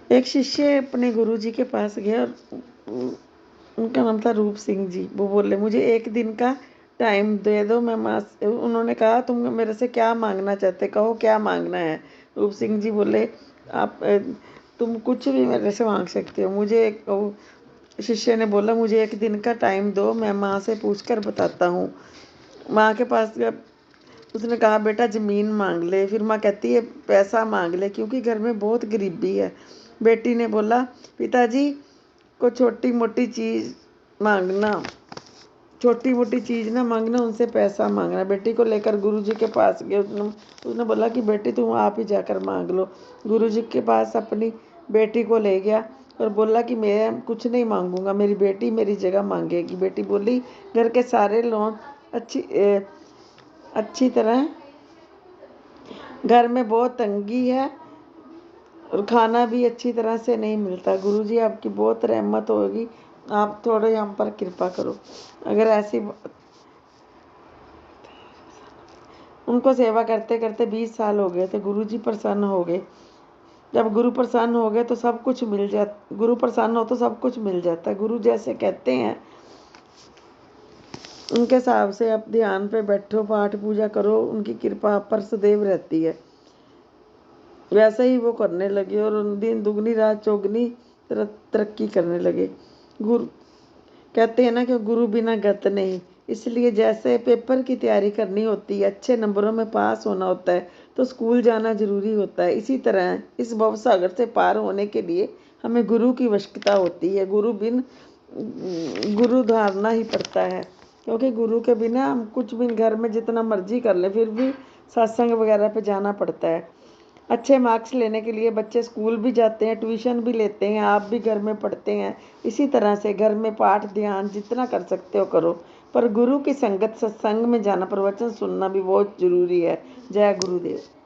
एक शिष्य अपने गुरुजी के पास गया और उनका नाम था रूप सिंह जी। वो बोले मुझे एक दिन का टाइम दे दो, मैं माँ उन्होंने कहा तुम मेरे से क्या मांगना चाहते, कहो क्या मांगना है। रूप सिंह जी बोले आप तुम कुछ भी मेरे से मांग सकते हो। शिष्य ने बोला मुझे एक दिन का टाइम दो, मैं माँ से पूछ कर बताता हूँ। माँ के पास गया, उसने कहा बेटा ज़मीन मांग ले। फिर माँ कहती है पैसा मांग ले, क्योंकि घर में बहुत गरीबी है। बेटी ने बोला पिताजी को छोटी मोटी चीज़ मांगना, छोटी मोटी चीज़ ना मांगना, उनसे पैसा मांगना। बेटी को लेकर गुरुजी के पास गए। उसने बोला कि बेटी तुम आप ही जाकर मांग लो। गुरुजी के पास अपनी बेटी को ले गया और बोला कि मैं कुछ नहीं मांगूंगा, मेरी बेटी मेरी जगह मांगेगी। बेटी बोली घर के सारे लोग अच्छी तरह, घर में बहुत तंगी है और खाना भी अच्छी तरह से नहीं मिलता। गुरुजी आपकी बहुत रहमत होगी, आप थोड़े हम पर कृपा करो। अगर ऐसी उनको सेवा करते करते 20 साल हो गए थे। गुरुजी प्रसन्न हो गए। जब गुरु प्रसन्न हो गए तो सब कुछ मिल जाता, गुरु प्रसन्न हो तो सब कुछ मिल जाता है। गुरु जैसे कहते हैं उनके हिसाब से आप ध्यान पे बैठो, पाठ पूजा करो, उनकी कृपा आप पर सदैव रहती है। वैसे ही वो करने लगे और उन दिन दुगनी रात चौगनी तरक्की करने लगे। गुरु कहते हैं ना कि गुरु बिना गत नहीं। इसलिए जैसे पेपर की तैयारी करनी होती है, अच्छे नंबरों में पास होना होता है, तो स्कूल जाना जरूरी होता है। इसी तरह इस भवसागर से पार होने के लिए हमें गुरु की आवश्यकता होती है। गुरु धारना ही पड़ता है, क्योंकि गुरु के बिना हम कुछ भी घर में जितना मर्जी कर ले फिर भी सत्संग वगैरह पे जाना पड़ता है। अच्छे मार्क्स लेने के लिए बच्चे स्कूल भी जाते हैं, ट्यूशन भी लेते हैं, आप भी घर में पढ़ते हैं। इसी तरह से घर में पाठ ध्यान जितना कर सकते हो करो, पर गुरु की संगत सत्संग में जाना, प्रवचन सुनना भी बहुत जरूरी है। जय गुरुदेव।